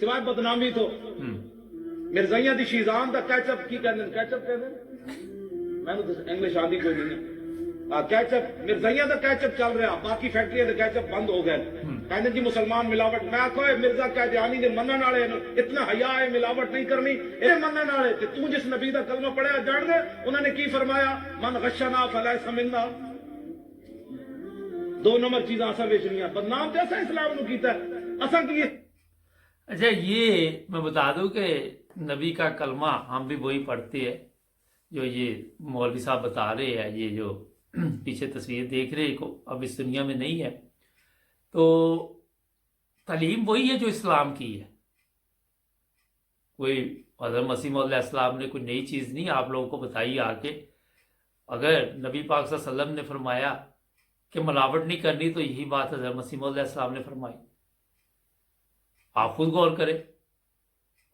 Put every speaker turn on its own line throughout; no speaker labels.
ਸਿਵਾਏ ਬਦਨਾਮੀ ਤੋਂ ਮਿਰਜ਼ਾਈਆਂ ਦੀ ਸ਼ੀਜ਼ਾਨ ਦਾ ਕੈਚਅਪ ਕੀ ਕਹਿੰਦੇ ਨੇ ਕੈਚਅਪ ਕਹਿੰਦੇ ਮੈਨੂੰ ਤਾਂ ਇੰਗਲਿਸ਼ ਆਂਦੀ ਕੋਈ ਨਹੀਂ ਆ ਕੈਚਅਪ ਮਿਰਜ਼ਾਈਆਂ ਦਾ ਕੈਚਅਪ ਚੱਲ ਰਿਹਾ ਬਾਕੀ ਫੈਕਟਰੀਆਂ ਦੇ ਕੈਚਅਪ ਬੰਦ ਹੋ ਗਏ ਕਹਿੰਦੇ ਜੀ ਮੁਸਲਮਾਨ ਮਿਲਾਵਟ ਮੈਂ ਆਖੋ ਮਿਰਜ਼ਾ ਕਾਦੀਆਨੀ ਦੇ ਮੰਨਣ ਵਾਲੇ ਨੂੰ ਇਤਨਾ ਹਯਾ ਹੈ ਮਿਲਾਵਟ ਨਹੀਂ ਕਰਨੀ ਇਹ ਮੰਨਣ ਵਾਲੇ ਤੇ ਤੂੰ ਜਿਸ ਨਬੀ ਦਾ ਕਲਮਾ ਪੜਿਆ ਜਾਣਦੇ ਉਹਨਾਂ ਨੇ ਕੀ ਫਰਮਾਇਆ ਮਨ ਗਸ਼ਨਾ ਫਲੈਸ ਮਿੰਨਾ دو نمبر چیزاں اساں ویچنیاں بدنام تے اساں اسلام نو کیتا ہے اساں کی
اچھا یہ میں بتا دوں کہ نبی کا کلمہ ہم بھی وہی پڑھتے ہیں جو یہ مولوی صاحب بتا رہے ہیں، یہ جو پیچھے تصویر دیکھ رہے کو اب اس دنیا میں نہیں ہے، تو تعلیم وہی ہے جو اسلام کی ہے، کوئی حضرت مسیح موعود علیہ السلام نے کوئی نئی چیز نہیں آپ لوگوں کو بتائی آ کے۔ اگر نبی پاک صلی اللہ علیہ وسلم نے فرمایا کہ ملاوٹ نہیں کرنی تو یہی بات حضرت مسیح موعود علیہ السلام نے فرمائی، آپ خود غور کریں۔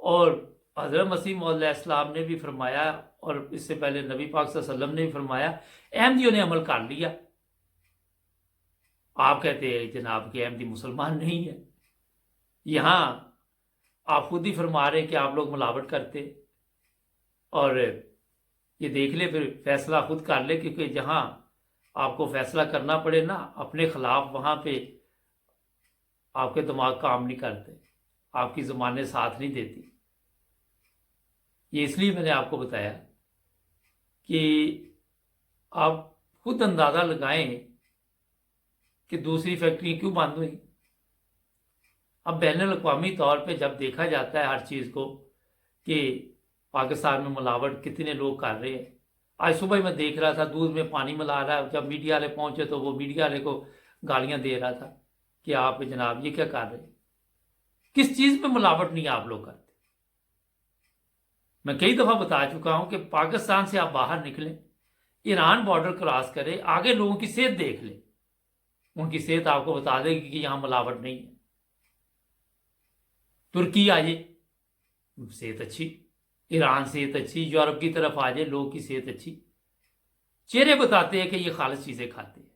اور حضرت مسیح موعود علیہ السلام نے بھی فرمایا، اور اس سے پہلے نبی پاک صلی اللہ علیہ وسلم نے بھی فرمایا، احمدیوں نے عمل کر لیا۔ آپ کہتے ہیں جناب کہ احمدی مسلمان نہیں ہے، یہاں آپ خود ہی فرما رہے کہ آپ لوگ ملاوٹ کرتے، اور یہ دیکھ لے پھر فیصلہ خود کر لے، کیونکہ جہاں آپ کو فیصلہ کرنا پڑے نا اپنے خلاف، وہاں پہ آپ کے دماغ کام نہیں کرتے، آپ کی زبانیں ساتھ نہیں دیتی۔ یہ اس لیے میں نے آپ کو بتایا کہ آپ خود اندازہ لگائیں کہ دوسری فیکٹری کیوں بند ہوئی۔ اب بین الاقوامی طور پہ جب دیکھا جاتا ہے ہر چیز کو کہ پاکستان میں ملاوٹ کتنے لوگ کر رہے ہیں، آج صبح ہی میں دیکھ رہا تھا دودھ میں پانی ملا رہا ہے، جب میڈیا والے پہنچے تو وہ میڈیا والے کو گالیاں دے رہا تھا کہ آپ جناب یہ کیا کر رہے ہیں، کس چیز میں ملاوٹ نہیں آپ لوگ کرتے۔ میں کئی دفعہ بتا چکا ہوں کہ پاکستان سے آپ باہر نکلیں، ایران بارڈر کراس کریں، آگے لوگوں کی صحت دیکھ لیں، ان کی صحت آپ کو بتا دے گی کہ یہاں ملاوٹ نہیں ہے۔ ترکی آئیے صحت اچھی، ایران صحت اچھی، یورپ کی طرف آ جائے لوگوں کی صحت اچھی، چہرے بتاتے ہیں کہ یہ خالص چیزیں کھاتے ہیں،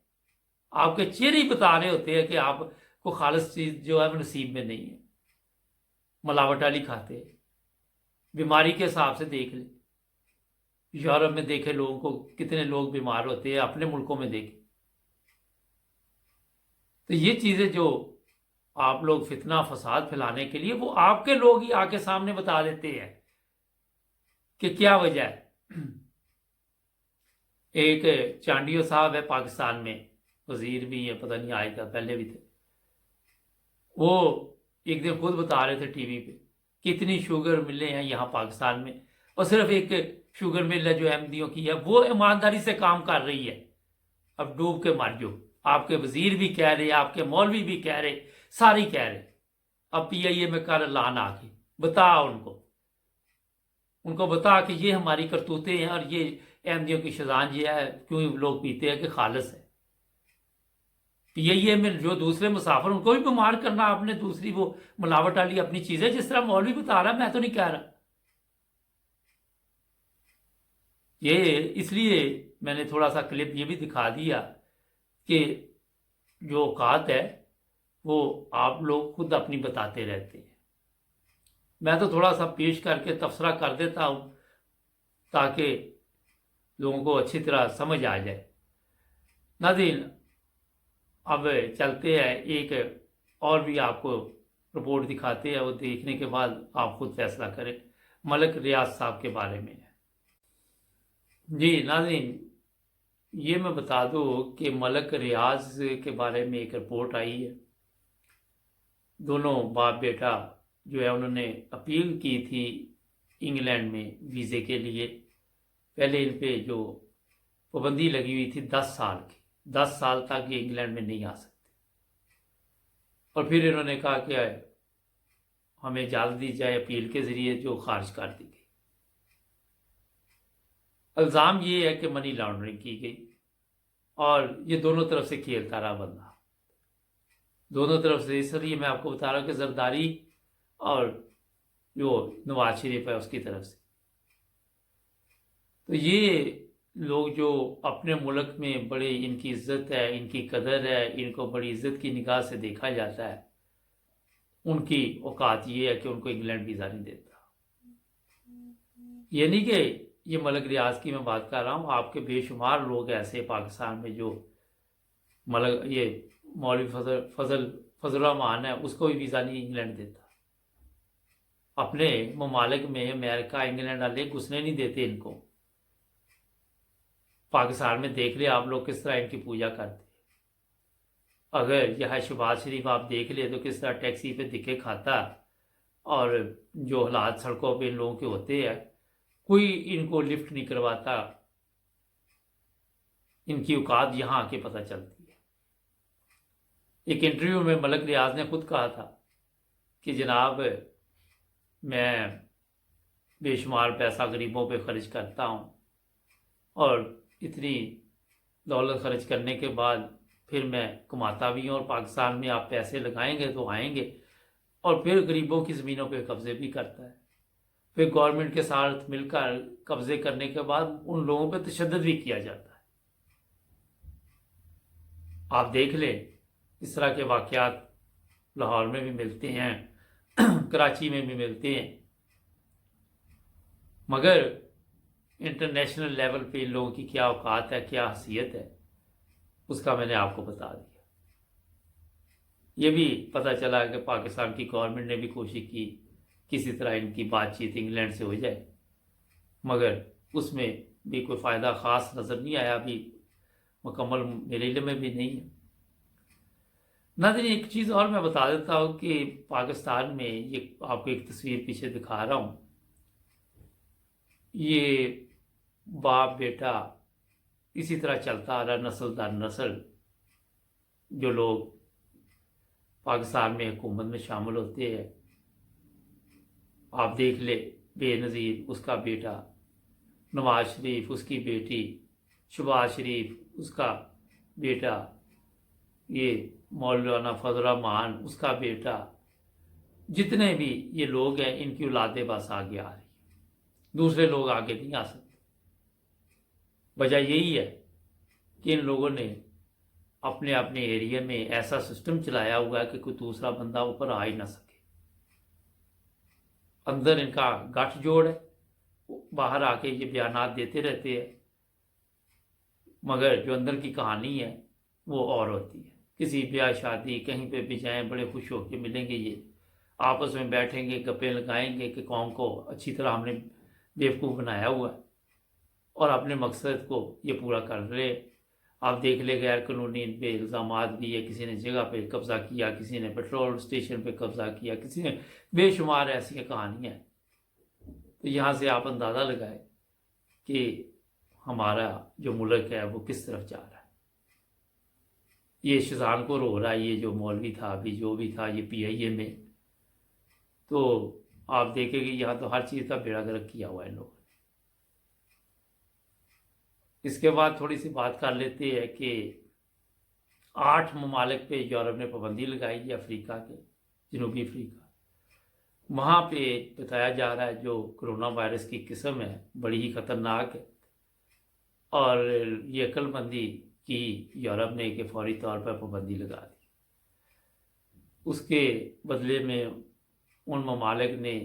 آپ کے چہرے ہی بتا رہے ہوتے ہیں کہ آپ کو خالص چیز جو ہے وہ نصیب میں نہیں ہے، ملاوٹ والی کھاتے ہیں۔ بیماری کے حساب سے دیکھ لیں، یورپ میں دیکھے لوگوں کو کتنے لوگ بیمار ہوتے ہیں، اپنے ملکوں میں دیکھیں۔ تو یہ چیزیں جو آپ لوگ فتنہ فساد پھیلانے کے لیے، وہ آپ کے لوگ ہی آ کے سامنے بتا دیتے ہیں کہ کیا وجہ ہے۔ ایک چانڈیو صاحب ہے پاکستان میں، وزیر بھی ہے، پتہ نہیں آئے گا، پہلے بھی تھے، وہ ایک دن خود بتا رہے تھے ٹی وی پہ کتنی شوگر ملیں ہیں یہاں پاکستان میں، اور صرف ایک شوگر مل ہے جو احمدیوں کی ہے، وہ ایمانداری سے کام کر رہی ہے، اب ڈوب کے مر جو۔ آپ کے وزیر بھی کہہ رہے، آپ کے مولوی بھی کہہ رہے، ساری کہہ رہے۔ اب پی آئی اے میں کر اعلان آ کے بتا ان کو بتا کہ یہ ہماری کرتوتیں ہیں، اور یہ احمدیوں کی شذان یہ ہے، کیوں لوگ پیتے ہیں کہ خالص ہے۔ پی آئی اے میں جو دوسرے مسافر ان کو بھی بیمار کرنا آپ نے، دوسری وہ ملاوٹ والی اپنی چیزیں، جس طرح مولوی بتا رہا، میں تو نہیں کہہ رہا۔ یہ اس لیے میں نے تھوڑا سا کلپ یہ بھی دکھا دیا کہ جو اوقات ہے وہ آپ لوگ خود اپنی بتاتے رہتے ہیں، میں تو تھوڑا سا پیش کر کے تبصرہ کر دیتا ہوں تاکہ لوگوں کو اچھی طرح سمجھ آ جائے۔ ناظرین اب چلتے ہیں، ایک اور بھی آپ کو رپورٹ دکھاتے ہیں، وہ دیکھنے کے بعد آپ خود فیصلہ کریں، ملک ریاض صاحب کے بارے میں ہے۔ جی ناظرین، یہ میں بتا دوں کہ ملک ریاض کے بارے میں ایک رپورٹ آئی ہے، دونوں باپ بیٹا جو ہے انہوں نے اپیل کی تھی انگلینڈ میں ویزے کے لیے، پہلے ان پہ جو پابندی لگی ہوئی تھی 10 سال کی، 10 سال تک یہ انگلینڈ میں نہیں آ سکتے، اور پھر انہوں نے کہا کہ ہمیں اجازت دی جائے اپیل کے ذریعے، جو خارج کر دی گئی۔ الزام یہ ہے کہ منی لانڈرنگ کی گئی، اور یہ دونوں طرف سے کھیلتا رہا بندہ، دونوں طرف سے۔ اس لیے میں آپ کو بتا رہا ہوں کہ زرداری اور جو نواز شریف ہے اس کی طرف سے، تو یہ لوگ جو اپنے ملک میں بڑے ان کی عزت ہے، ان کی قدر ہے، ان کو بڑی عزت کی نگاہ سے دیکھا جاتا ہے، ان کی اوقات یہ ہے کہ ان کو انگلینڈ ویزا نہیں دیتا۔ یہ نہیں کہ یہ ملک ریاض کی میں بات کر رہا ہوں، آپ کے بے شمار لوگ ایسے پاکستان میں جو یہ مولوی فضل الرحمان ہے، اس کو بھی ویزا نہیں انگلینڈ دیتا۔ اپنے ممالک میں امریکہ انگلینڈ والے گھسنے نہیں دیتے ان کو۔ پاکستان میں دیکھ لیں آپ لوگ کس طرح ان کی پوجا کرتے ہیں۔ اگر یہ شہباز شریف آپ دیکھ لیں تو کس طرح ٹیکسی پہ دھکے کھاتا، اور جو حالات سڑکوں پہ ان لوگوں کے ہوتے ہیں کوئی ان کو لفٹ نہیں کرواتا، ان کی اوقات یہاں آ کے پتہ چلتی ہے۔ ایک انٹرویو میں ملک ریاض نے خود کہا تھا کہ جناب میں بے شمار پیسہ غریبوں پہ خرچ کرتا ہوں، اور اتنی دولت خرچ کرنے کے بعد پھر میں کماتا بھی ہوں، اور پاکستان میں آپ پیسے لگائیں گے تو آئیں گے، اور پھر غریبوں کی زمینوں پہ قبضے بھی کرتا ہے، پھر گورنمنٹ کے ساتھ مل کر قبضے کرنے کے بعد ان لوگوں پہ تشدد بھی کیا جاتا ہے۔ آپ دیکھ لیں اس طرح کے واقعات لاہور میں بھی ملتے ہیں، کراچی میں بھی ملتے ہیں، مگر انٹرنیشنل لیول پہ ان لوگوں کی کیا اوقات ہے، کیا حیثیت ہے، اس کا میں نے آپ کو بتا دیا۔ یہ بھی پتہ چلا کہ پاکستان کی گورنمنٹ نے بھی کوشش کی کسی طرح ان کی بات چیت انگلینڈ سے ہو جائے، مگر اس میں بھی کوئی فائدہ خاص نظر نہیں آیا، ابھی مکمل میرے علم میں بھی نہیں ہے۔ ناظرین ایک چیز اور میں بتا دیتا ہوں کہ پاکستان میں یہ آپ کو ایک تصویر پیچھے دکھا رہا ہوں، یہ باپ بیٹا اسی طرح چلتا آ رہا نسل در نسل، جو لوگ پاکستان میں حکومت میں شامل ہوتے ہیں۔ آپ دیکھ لے بے نظیر اس کا بیٹا، نواز شریف اس کی بیٹی، شہباز شریف اس کا بیٹا، یہ مولانا فضل الرحمان اس کا بیٹا، جتنے بھی یہ لوگ ہیں ان کی اولادیں بس آگے آ رہی ہیں، دوسرے لوگ آگے نہیں آ سکتے۔ وجہ یہی ہے کہ ان لوگوں نے اپنے اپنے ایریا میں ایسا سسٹم چلایا ہوا ہے کہ کوئی دوسرا بندہ اوپر آ ہی نہ سکے۔ اندر ان کا گٹھ جوڑ ہے، باہر آ کے یہ بیانات دیتے رہتے ہیں، مگر جو اندر کی کہانی ہے وہ اور ہوتی ہے۔ کسی بیاہ شادی کہیں پہ بھی جائیں بڑے خوش ہو کے ملیں گے، یہ آپس میں بیٹھیں گے، گپیں لگائیں گے کہ قوم کو اچھی طرح ہم نے بیوقوف بنایا ہوا ہے، اور اپنے مقصد کو یہ پورا کر رہے۔ آپ دیکھ لے غیر قانونی ان پہ الزامات بھی ہے، کسی نے جگہ پہ قبضہ کیا، کسی نے پیٹرول اسٹیشن پہ قبضہ کیا، کسی نے بے شمار ایسی کہانیاں ہیں۔ تو یہاں سے آپ اندازہ لگائیں کہ ہمارا جو ملک ہے وہ کس طرف جا رہا ہے۔ یہ شیطان کو رو رہا ہے، یہ جو مولوی تھا ابھی جو بھی تھا یہ پی آئی اے میں، تو آپ دیکھیں گے یہاں تو ہر چیز کا بیڑا گرک کیا ہوا ہے ان لوگوں نے۔ اس کے بعد تھوڑی سی بات کر لیتے ہیں کہ 8 ممالک پہ یورپ نے پابندی لگائی ہے، افریقہ کے، جنوبی افریقہ، وہاں پہ بتایا جا رہا ہے جو کرونا وائرس کی قسم ہے بڑی ہی خطرناک ہے، اور یہ عقل مندی کی یورپ نے کہ فوری طور پر پابندی لگا دی۔ اس کے بدلے میں ان ممالک نے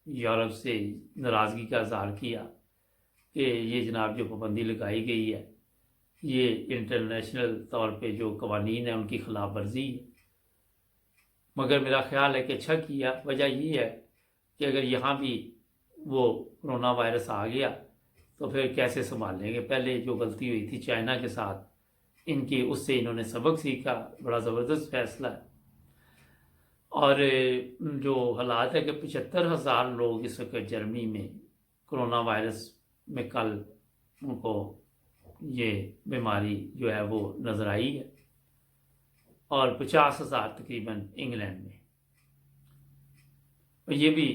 یورپ سے ناراضگی کا اظہار کیا کہ یہ جناب جو پابندی لگائی گئی ہے یہ انٹرنیشنل طور پہ جو قوانین ہیں ان کی خلاف ورزی ہے۔ مگر میرا خیال ہے کہ اچھا کیا، وجہ یہ ہے کہ اگر یہاں بھی وہ کرونا وائرس آ گیا تو پھر کیسے سنبھالیں گے۔ پہلے جو غلطی ہوئی تھی چائنا کے ساتھ ان کی، اس سے انہوں نے سبق سیکھا، بڑا زبردست فیصلہ ہے۔ اور جو حالات ہے کہ 75,000 لوگ اس وقت جرمنی میں کرونا وائرس میں کل ان کو یہ بیماری جو ہے وہ نظر آئی ہے، اور 50,000 تقریباً انگلینڈ میں۔ اور یہ بھی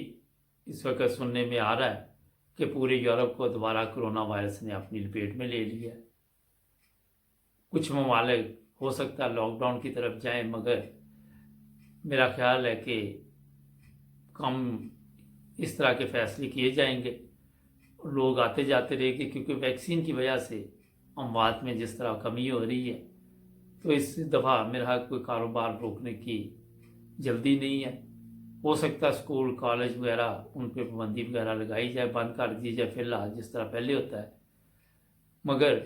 اس وقت سننے میں آ رہا ہے کہ پورے یورپ کو دوبارہ کرونا وائرس نے اپنی لپیٹ میں لے لیا ہے۔ کچھ ممالک ہو سکتا ہے لاک ڈاؤن کی طرف جائیں، مگر میرا خیال ہے کہ کم اس طرح کے فیصلے کیے جائیں گے، لوگ آتے جاتے رہے گے، کیونکہ ویکسین کی وجہ سے اموات میں جس طرح کمی ہو رہی ہے، تو اس دفعہ میرا کوئی کاروبار روکنے کی جلدی نہیں ہے۔ ہو سکتا ہے اسکول کالج وغیرہ ان پہ پابندی وغیرہ لگائی جائے، بند کر دی جائے فی الحال جس طرح پہلے ہوتا ہے، مگر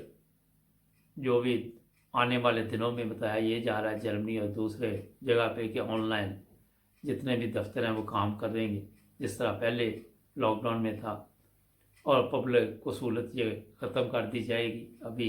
جو بھی آنے والے دنوں میں بتایا یہ جا رہا ہے جرمنی اور دوسرے جگہ پہ کہ آن لائن جتنے بھی دفتر ہیں وہ کام کر دیں گے جس طرح پہلے لاک ڈاؤن میں تھا، اور پبلک کو سہولت یہ ختم کر دی جائے گی۔ ابھی